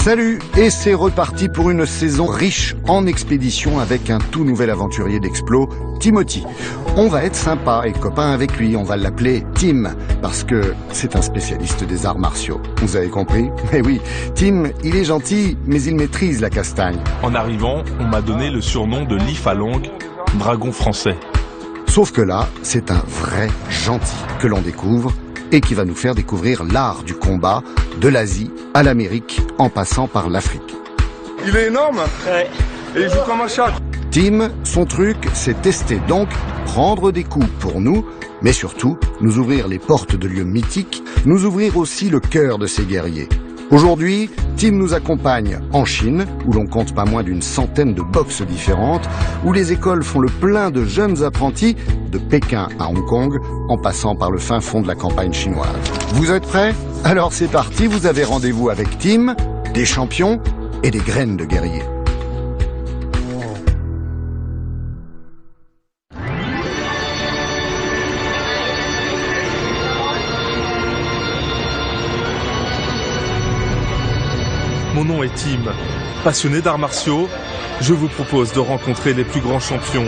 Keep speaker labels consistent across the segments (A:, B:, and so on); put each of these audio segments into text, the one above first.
A: Salut, et c'est reparti pour une saison riche en expéditions avec un tout nouvel aventurier d'Explo, Timothy. On va être sympa et copain avec lui, on va l'appeler Tim, parce que c'est un spécialiste des arts martiaux. Vous avez compris? Eh oui, Tim, il est gentil, mais il maîtrise la castagne.
B: En arrivant, on m'a donné le surnom de Li Falong, dragon français.
A: Sauf que là, c'est un vrai gentil que l'on découvre et qui va nous faire découvrir l'art du combat de l'Asie à l'Amérique en passant par l'Afrique.
C: Il est énorme.
D: Ouais.
C: Et il joue comme un chat.
A: Tim, son truc, c'est tester donc, prendre des coups pour nous, mais surtout nous ouvrir les portes de lieux mythiques, nous ouvrir aussi le cœur de ces guerriers. Aujourd'hui, Tim nous accompagne en Chine, où l'on compte pas moins d'une centaine de boxes différentes, où les écoles font le plein de jeunes apprentis, de Pékin à Hong Kong, en passant par le fin fond de la campagne chinoise. Vous êtes prêts? Alors c'est parti, vous avez rendez-vous avec Tim, des champions et des graines de guerriers.
B: Mon nom est Tim. Passionné d'arts martiaux, je vous propose de rencontrer les plus grands champions.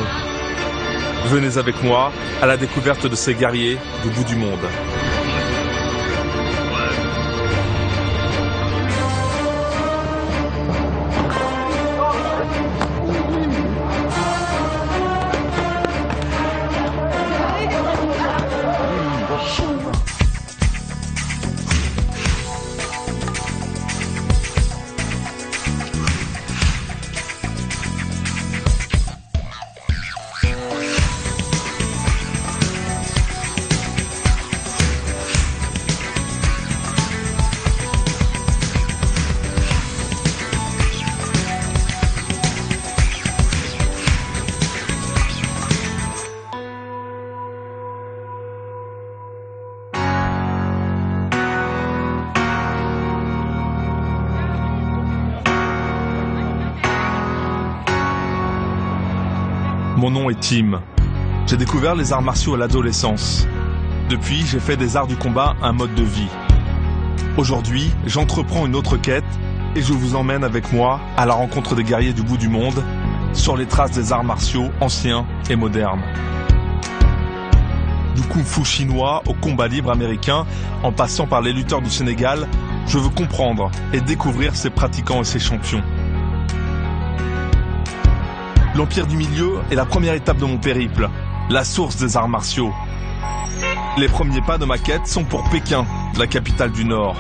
B: Venez avec moi à la découverte de ces guerriers du bout du monde. Mon nom est Tim. J'ai découvert les arts martiaux à l'adolescence. Depuis, j'ai fait des arts du combat un mode de vie. Aujourd'hui, j'entreprends une autre quête et je vous emmène avec moi à la rencontre des guerriers du bout du monde, sur les traces des arts martiaux anciens et modernes. Du kung-fu chinois au combat libre américain, en passant par les lutteurs du Sénégal, je veux comprendre et découvrir ses pratiquants et ses champions. L'Empire du Milieu est la première étape de mon périple, la source des arts martiaux. Les premiers pas de ma quête sont pour Pékin, la capitale du Nord.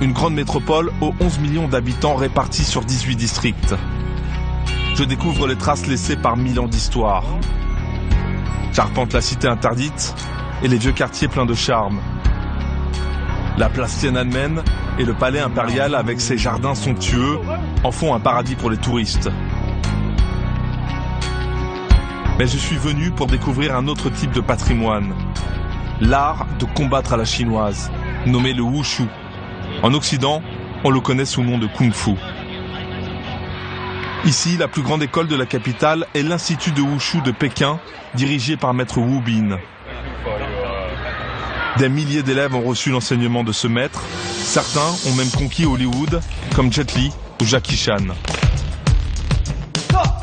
B: Une grande métropole aux 11 millions d'habitants répartis sur 18 districts. Je découvre les traces laissées par 1000 ans d'histoire. J'arpente la cité interdite et les vieux quartiers pleins de charme. La place Tiananmen et le palais impérial avec ses jardins somptueux en font un paradis pour les touristes. Mais je suis venu pour découvrir un autre type de patrimoine. L'art de combattre à la chinoise, nommé le Wushu. En Occident, on le connaît sous le nom de Kung Fu. Ici, la plus grande école de la capitale est l'Institut de Wushu de Pékin, dirigé par maître Wu Bin. Des milliers d'élèves ont reçu l'enseignement de ce maître. Certains ont même conquis Hollywood, comme Jet Li ou Jackie Chan.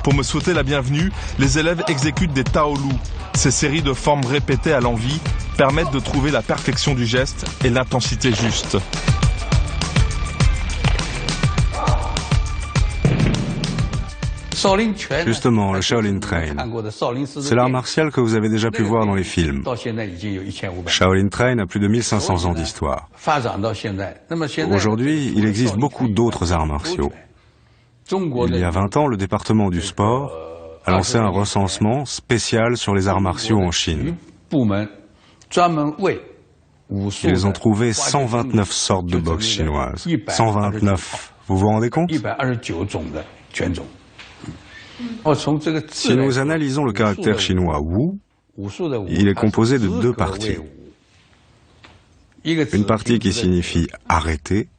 B: Pour me souhaiter la bienvenue, les élèves exécutent des Taolu. Ces séries de formes répétées à l'envi permettent de trouver la perfection du geste et l'intensité juste.
E: Justement, le Shaolin Train. C'est l'art martial que vous avez déjà pu voir dans les films. Shaolin Train a plus de 1500 ans d'histoire. Aujourd'hui, il existe beaucoup d'autres arts martiaux. Il y a 20 ans, le département du sport a lancé un recensement spécial sur les arts martiaux en Chine. Ils ont trouvé 129 sortes de boxe chinoises. 129, vous vous rendez compte? Si nous analysons le caractère chinois Wu, il est composé de deux parties. Une partie qui signifie « arrêter »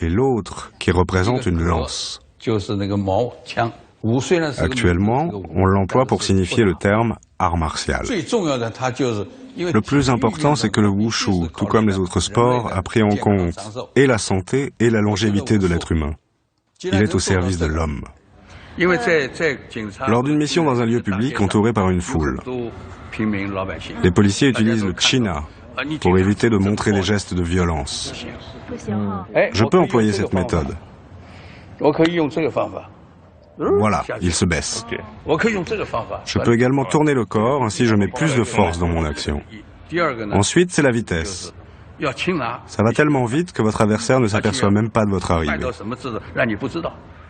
E: et l'autre qui représente une lance. Actuellement, on l'emploie pour signifier le terme art martial. Le plus important, c'est que le wushu, tout comme les autres sports, a pris en compte et la santé et la longévité de l'être humain. Il est au service de l'homme. Lors d'une mission dans un lieu public entouré par une foule, les policiers utilisent le china pour éviter de montrer des gestes de violence. Je peux employer cette méthode. Voilà, il se baisse. Je peux également tourner le corps, ainsi je mets plus de force dans mon action. Ensuite, c'est la vitesse. Ça va tellement vite que votre adversaire ne s'aperçoit même pas de votre arrivée.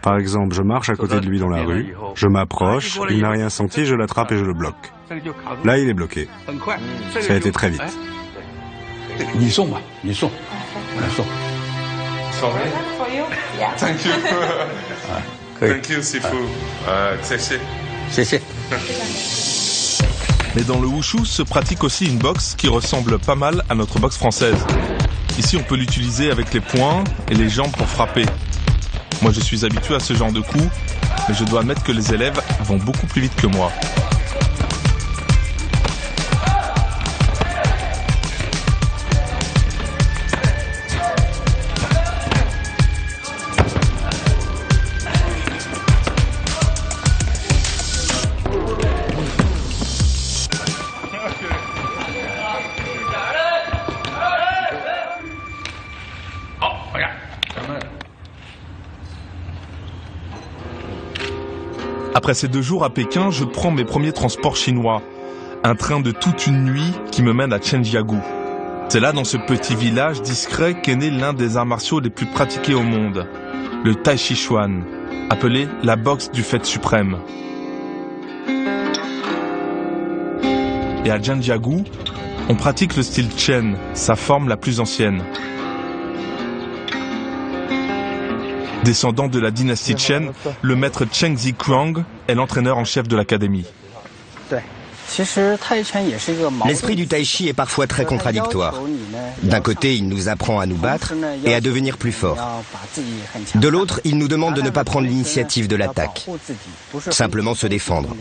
E: Par exemple, je marche à côté de lui dans la rue, je m'approche, il n'a rien senti, je l'attrape et je le bloque. Là, il est bloqué. Ça a été très vite.
B: Thank you, Sifu. Mais dans le wushu se pratique aussi une boxe qui ressemble pas mal à notre boxe française. Ici, on peut l'utiliser avec les poings et les jambes pour frapper. Moi, je suis habitué à ce genre de coups, mais je dois admettre que les élèves vont beaucoup plus vite que moi. Après ces 2 jours à Pékin, je prends mes premiers transports chinois. Un train de toute une nuit qui me mène à Zhangjiagu. C'est là, dans ce petit village discret, qu'est né l'un des arts martiaux les plus pratiqués au monde. Le Tai Chi Chuan, appelé la boxe du fait suprême. Et à Zhangjiagu, on pratique le style Chen, sa forme la plus ancienne. Descendant de la dynastie Chen, le maître Cheng Ziquang est l'entraîneur en chef de l'académie.
D: L'esprit du tai chi est parfois très contradictoire. D'un côté, il nous apprend à nous battre et à devenir plus forts. De l'autre, il nous demande de ne pas prendre l'initiative de l'attaque, simplement se défendre.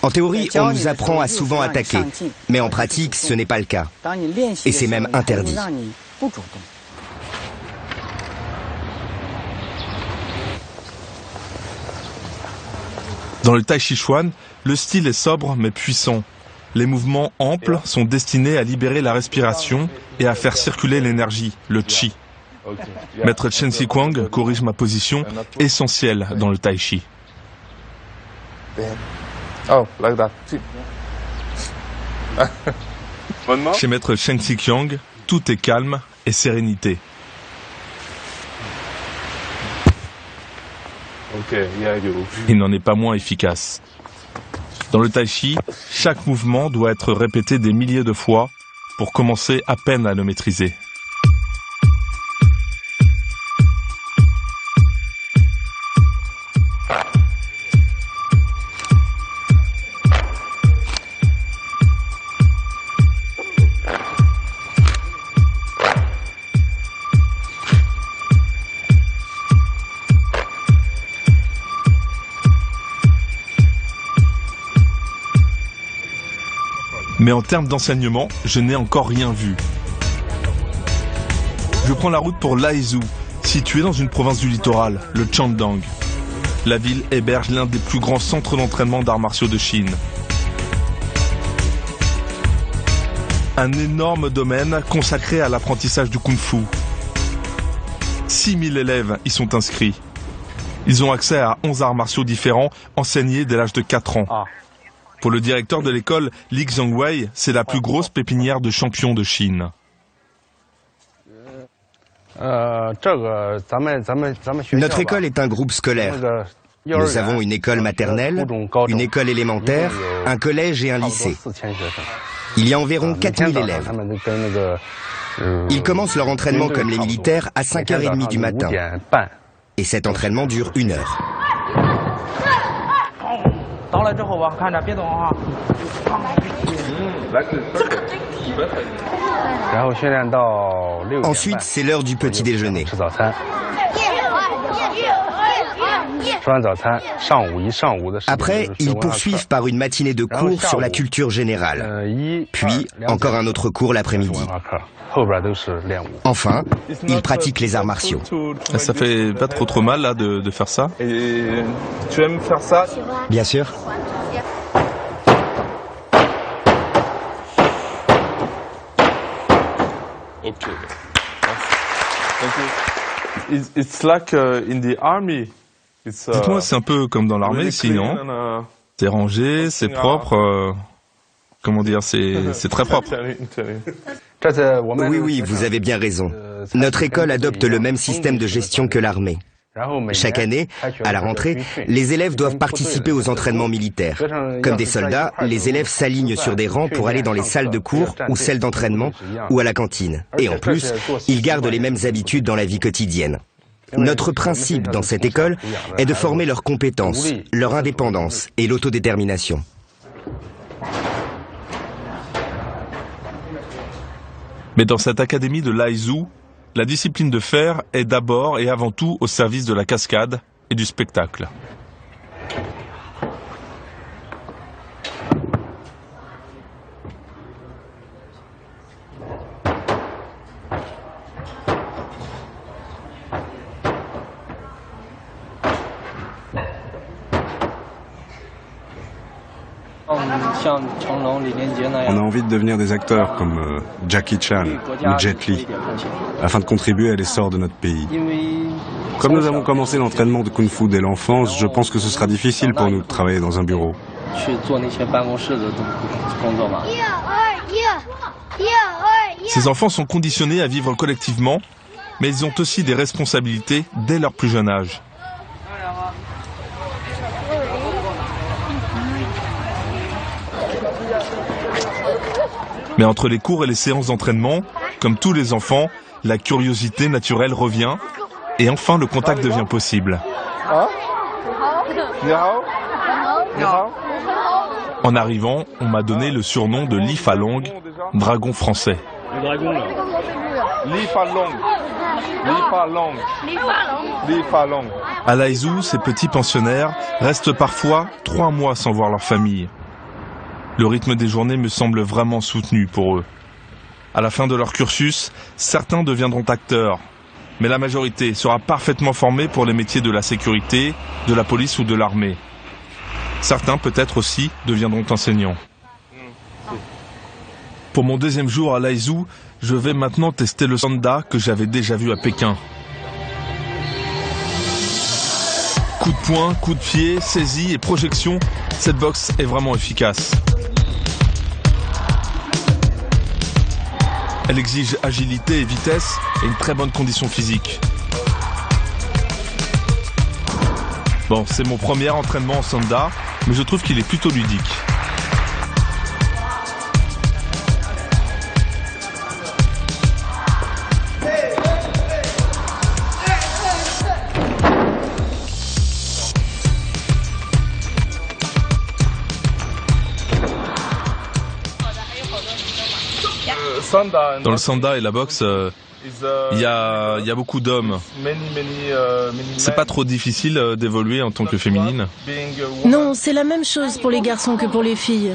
D: En théorie, on nous apprend à souvent attaquer, mais en pratique, ce n'est pas le cas. Et c'est même interdit.
B: Dans le Tai Chi Chuan, le style est sobre mais puissant. Les mouvements amples sont destinés à libérer la respiration et à faire circuler l'énergie, le chi. Maître Chen Ziquang corrige ma position, essentielle dans le Tai Chi. Chez Maître Chen Ziquang, tout est calme et sérénité. Il n'en est pas moins efficace. Dans le tai chi, chaque mouvement doit être répété des milliers de fois pour commencer à peine à le maîtriser. Mais en termes d'enseignement, je n'ai encore rien vu. Je prends la route pour Laizhou, située dans une province du littoral, le Chandang. La ville héberge l'un des plus grands centres d'entraînement d'arts martiaux de Chine. Un énorme domaine consacré à l'apprentissage du kung-fu. 6000 élèves y sont inscrits. Ils ont accès à 11 arts martiaux différents, enseignés dès l'âge de 4 ans. Pour le directeur de l'école, Li Xiongwei, c'est la plus grosse pépinière de champions de Chine.
D: Notre école est un groupe scolaire. Nous avons une école maternelle, une école élémentaire, un collège et un lycée. Il y a environ 4000 élèves. Ils commencent leur entraînement comme les militaires à 5h30 du matin. Et cet entraînement dure 1 heure. Ensuite, c'est l'heure du petit déjeuner. Après, ils poursuivent par une matinée de cours sur la culture générale. Puis, encore un autre cours l'après-midi. Enfin, ils pratiquent les arts martiaux.
B: Ça fait pas trop mal là de faire ça? Et tu aimes faire ça?
D: Bien sûr.
B: Ok. It's like in the army. Dites-moi, c'est un peu comme dans l'armée ici, non? C'est rangé, c'est propre. Comment dire, c'est très propre.
D: Oui, vous avez bien raison. Notre école adopte le même système de gestion que l'armée. Chaque année, à la rentrée, les élèves doivent participer aux entraînements militaires. Comme des soldats, les élèves s'alignent sur des rangs pour aller dans les salles de cours ou celles d'entraînement ou à la cantine. Et en plus, ils gardent les mêmes habitudes dans la vie quotidienne. Notre principe dans cette école est de former leurs compétences, leur indépendance et l'autodétermination.
B: Mais dans cette académie de Laizu, la discipline de fer est d'abord et avant tout au service de la cascade et du spectacle.
E: On a envie de devenir des acteurs comme Jackie Chan ou Jet Li, afin de contribuer à l'essor de notre pays. Comme nous avons commencé l'entraînement de Kung Fu dès l'enfance, je pense que ce sera difficile pour nous de travailler dans un bureau.
B: Ces enfants sont conditionnés à vivre collectivement, mais ils ont aussi des responsabilités dès leur plus jeune âge. Mais entre les cours et les séances d'entraînement, comme tous les enfants, la curiosité naturelle revient et enfin le contact devient possible. En arrivant, on m'a donné le surnom de Li Falong, dragon français.
C: Le dragon là. Li Falong. Li Falong. Li Falong.
B: À Laizu, ces petits pensionnaires restent parfois 3 mois sans voir leur famille. Le rythme des journées me semble vraiment soutenu pour eux. À la fin de leur cursus, certains deviendront acteurs, mais la majorité sera parfaitement formée pour les métiers de la sécurité, de la police ou de l'armée. Certains peut-être aussi deviendront enseignants. Pour mon 2e jour à Laizu, je vais maintenant tester le sanda que j'avais déjà vu à Pékin. Coup de poing, coup de pied, saisie et projection, cette boxe est vraiment efficace. Elle exige agilité et vitesse et une très bonne condition physique. Bon, c'est mon premier entraînement en sanda, mais je trouve qu'il est plutôt ludique. Dans le sanda et la boxe, il y a beaucoup d'hommes. C'est pas trop difficile d'évoluer en tant que féminine?
F: Non, c'est la même chose pour les garçons que pour les filles.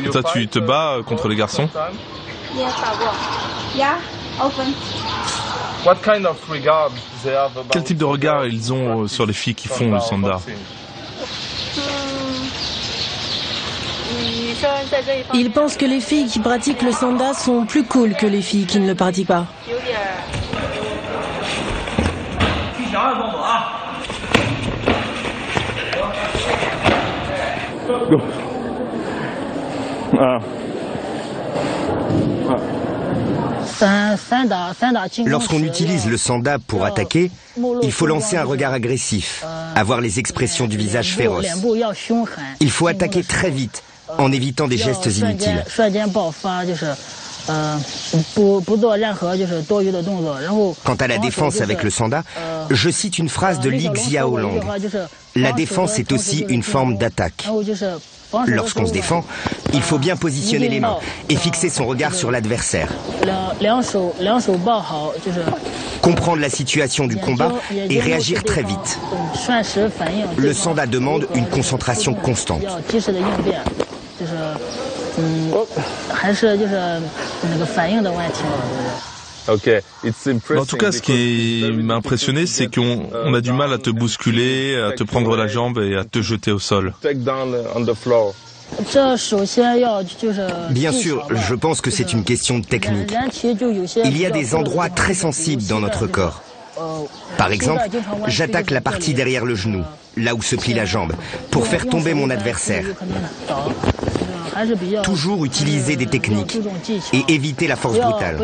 B: Et toi, tu te bats contre les garçons? Quel type de regard ils ont sur les filles qui font le sanda?
F: Ils pensent que les filles qui pratiquent le sanda sont plus cool que les filles qui ne le pratiquent pas.
D: Lorsqu'on utilise le sanda pour attaquer, il faut lancer un regard agressif, avoir les expressions du visage féroce. Il faut attaquer très vite, en évitant des gestes inutiles. Quant à la défense avec le sanda, je cite une phrase de Li Xiaolong. La défense est aussi une forme d'attaque. Lorsqu'on se défend, Il faut bien positionner les mains et fixer son regard sur l'adversaire. Comprendre la situation du combat et réagir très vite. Le sanda demande une concentration constante.
B: En tout cas, ce qui m'a impressionné, c'est qu'on a du mal à te bousculer, à te prendre la jambe et à te jeter au sol.
D: Bien sûr, je pense que c'est une question de technique. Il y a des endroits très sensibles dans notre corps. Par exemple, j'attaque la partie derrière le genou, là où se plie la jambe, pour faire tomber mon adversaire. Toujours utiliser des techniques et éviter la force brutale.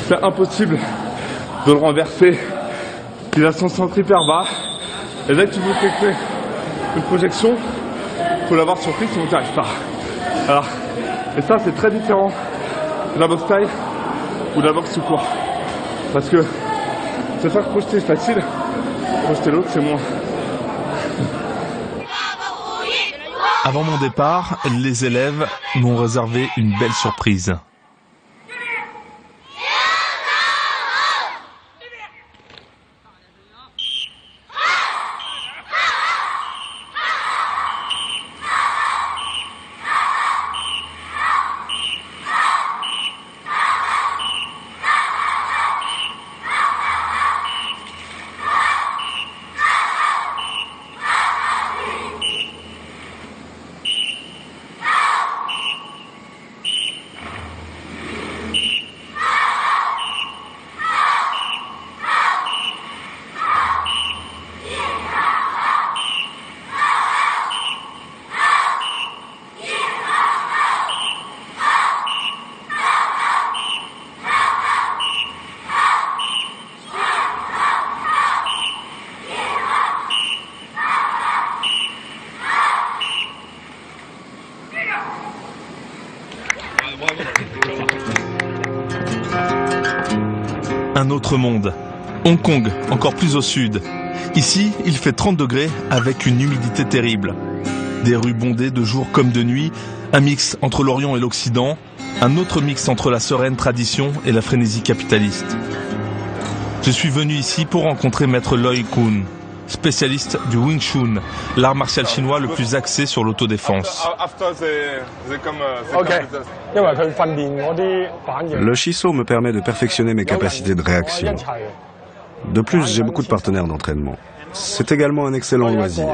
C: C'est impossible de le renverser. Il a son centre hyper bas. Et dès que tu veux effectuer une projection, il faut l'avoir surpris, sinon tu n'y arrives pas. Alors, et ça c'est très différent de la boxe taille ou de la boxe tout court. Parce que se faire projeter c'est facile, projeter l'autre c'est moins.
B: Avant mon départ, les élèves m'ont réservé une belle surprise. Un autre monde. Hong Kong, encore plus au sud. Ici, il fait 30 degrés avec une humidité terrible. Des rues bondées de jour comme de nuit, un mix entre l'Orient et l'Occident, un autre mix entre la sereine tradition et la frénésie capitaliste. Je suis venu ici pour rencontrer Maître Loy Kuhn, spécialiste du Wing Chun, l'art martial chinois le plus axé sur l'autodéfense.
E: Le Shiso me permet de perfectionner mes capacités de réaction. De plus, j'ai beaucoup de partenaires d'entraînement. C'est également un excellent loisir.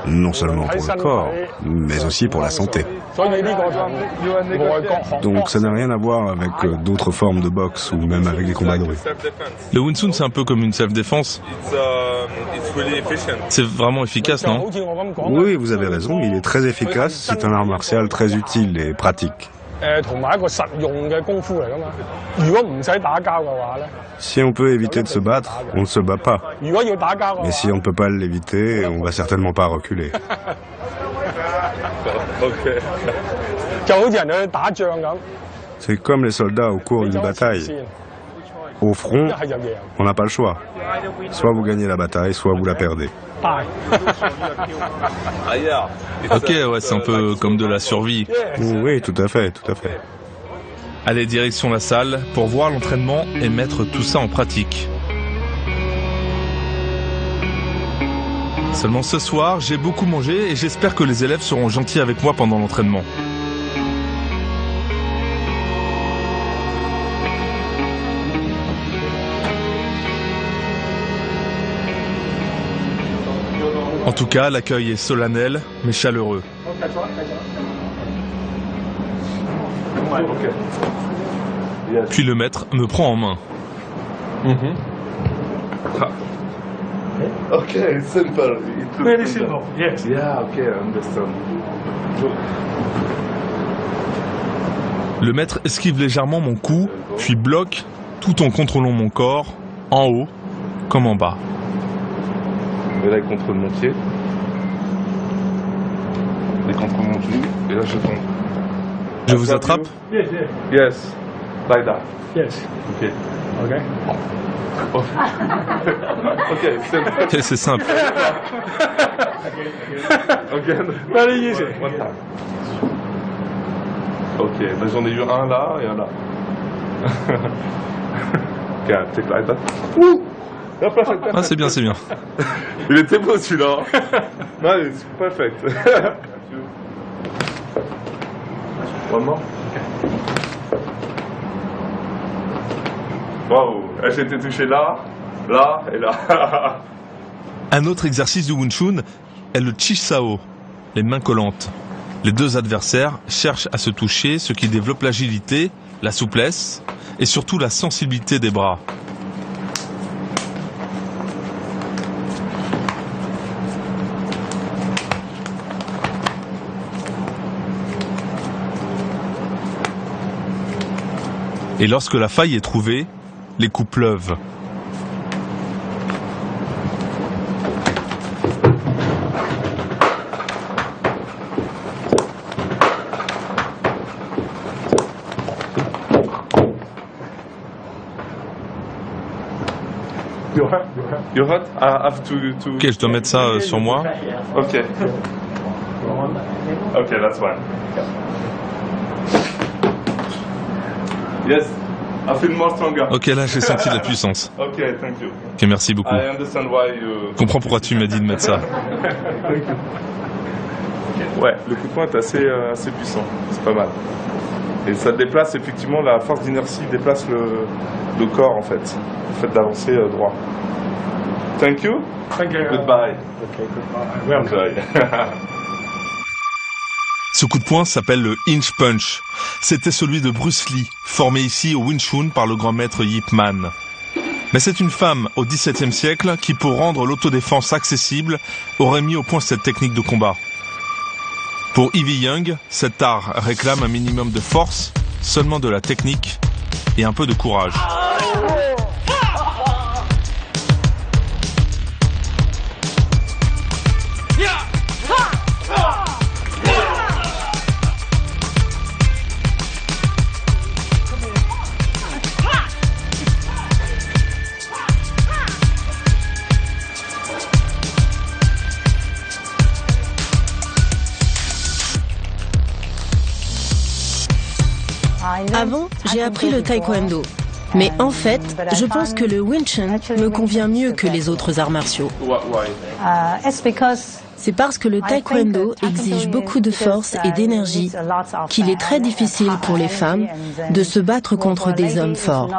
E: Non seulement pour le corps, mais aussi pour la santé. Donc ça n'a rien à voir avec d'autres formes de boxe ou même avec des combats de rue.
B: Le Wing Chun, c'est un peu comme une self-défense. C'est vraiment efficace, non?
E: Oui, vous avez raison, il est très efficace. C'est un art martial très utile et pratique. Si on peut éviter de se battre, on ne se bat pas. Mais si on ne peut pas l'éviter, on va certainement pas reculer. C'est comme les soldats au cours d'une bataille. Au front, on n'a pas le choix. Soit vous gagnez la bataille, soit vous la perdez.
B: Ok, ouais, c'est un peu comme de la survie.
E: Oui, tout à fait, tout à fait.
B: Allez, direction la salle pour voir l'entraînement et mettre tout ça en pratique. Seulement ce soir, j'ai beaucoup mangé et j'espère que les élèves seront gentils avec moi pendant l'entraînement. En tout cas, l'accueil est solennel, mais chaleureux. Puis le maître me prend en main.
C: Ok, simple. Very simple. Yes. Yeah. Okay, I understand.
B: Le maître esquive légèrement mon cou, puis bloque, tout en contrôlant mon corps, en haut comme en bas.
C: Et là, il contrôle mon pied. Il contrôle mon genou. Et là, je tombe.
B: Je vous attrape?
C: Yes, yes. Yes. Like that. Yes. Ok. Ok. Ok, simple.
B: C'est simple.
C: Ok. Very easy. One time. Ok, ben j'en ai eu un là et un là. Ok, take like that. Wouh!
B: Ah, c'est bien, c'est bien.
C: Il était beau celui-là. Non, c'est perfect. One more. Waouh, j'ai été touché là, là et là.
B: Un autre exercice du Wing Chun est le Chi Sao, les mains collantes. Les deux adversaires cherchent à se toucher, ce qui développe l'agilité, la souplesse et surtout la sensibilité des bras. Et lorsque la faille est trouvée, les coups pleuvent.
C: You're hot? I have to...
B: Ok, je dois mettre ça sur moi.
C: Ok. Ok, that's fine. Yes, I feel more stronger.
B: Ok, là j'ai senti de la puissance.
C: Ok, thank you.
B: Ok, merci beaucoup.
C: I understand why you...
B: Je comprends pourquoi tu m'as dit de mettre ça.
C: Ouais, le coup de poing est assez puissant, c'est pas mal. Et ça déplace effectivement, la force d'inertie déplace le corps en fait, le fait d'avancer droit. Thank you.
G: Thank you.
C: Goodbye.
G: Okay, goodbye.
C: Enjoy.
B: Ce coup de poing s'appelle le Inch Punch. C'était celui de Bruce Lee, formé ici au Wing Chun par le grand maître Yip Man. Mais c'est une femme au XVIIe siècle qui, pour rendre l'autodéfense accessible, aurait mis au point cette technique de combat. Pour Ivy Young, cet art réclame un minimum de force, seulement de la technique et un peu de courage.
F: Avant, j'ai appris le taekwondo. Mais en fait, je pense que le Wing Chun me convient mieux que les autres arts martiaux. C'est parce que le taekwondo exige beaucoup de force et d'énergie qu'il est très difficile pour les femmes de se battre contre des hommes forts.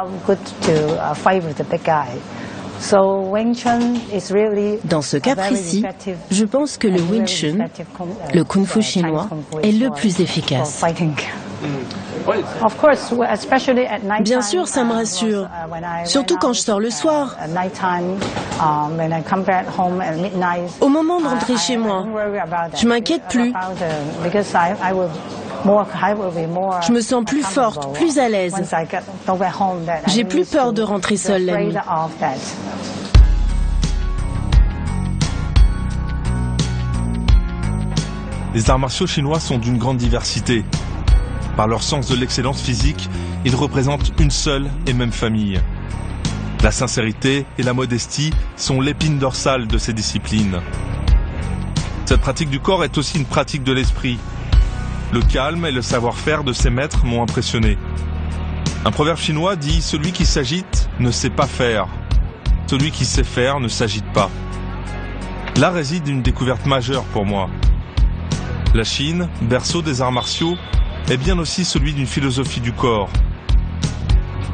F: Dans ce cas précis, je pense que le Wing Chun, le Kung Fu chinois, est le plus efficace. Bien sûr, ça me rassure, surtout quand je sors le soir. Au moment de rentrer chez moi, je m'inquiète plus. Je me sens plus forte, plus à l'aise. J'ai plus peur de rentrer seule la nuit.
B: Les arts martiaux chinois sont d'une grande diversité. Par leur sens de l'excellence physique, ils représentent une seule et même famille. La sincérité et la modestie sont l'épine dorsale de ces disciplines. Cette pratique du corps est aussi une pratique de l'esprit. Le calme et le savoir-faire de ses maîtres m'ont impressionné. Un proverbe chinois dit « Celui qui s'agite ne sait pas faire. Celui qui sait faire ne s'agite pas ». Là réside une découverte majeure pour moi. La Chine, berceau des arts martiaux, est bien aussi celui d'une philosophie du corps.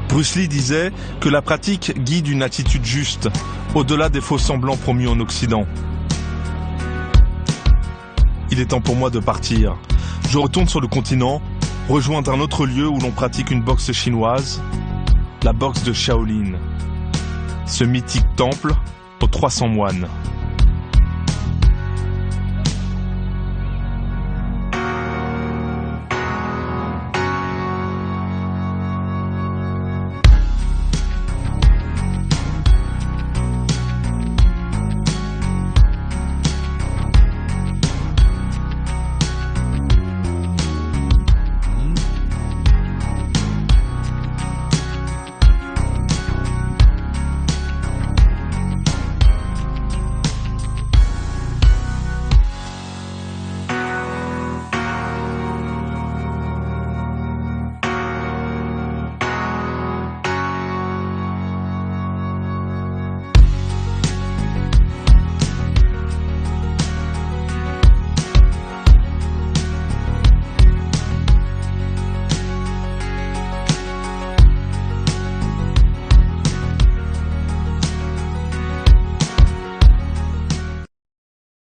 B: Bruce Lee disait que la pratique guide une attitude juste, au-delà des faux semblants promus en Occident. il est temps pour moi de partir. Je retourne sur le continent, rejoindre un autre lieu où l'on pratique une boxe chinoise, la boxe de Shaolin. Ce mythique temple aux 300 moines.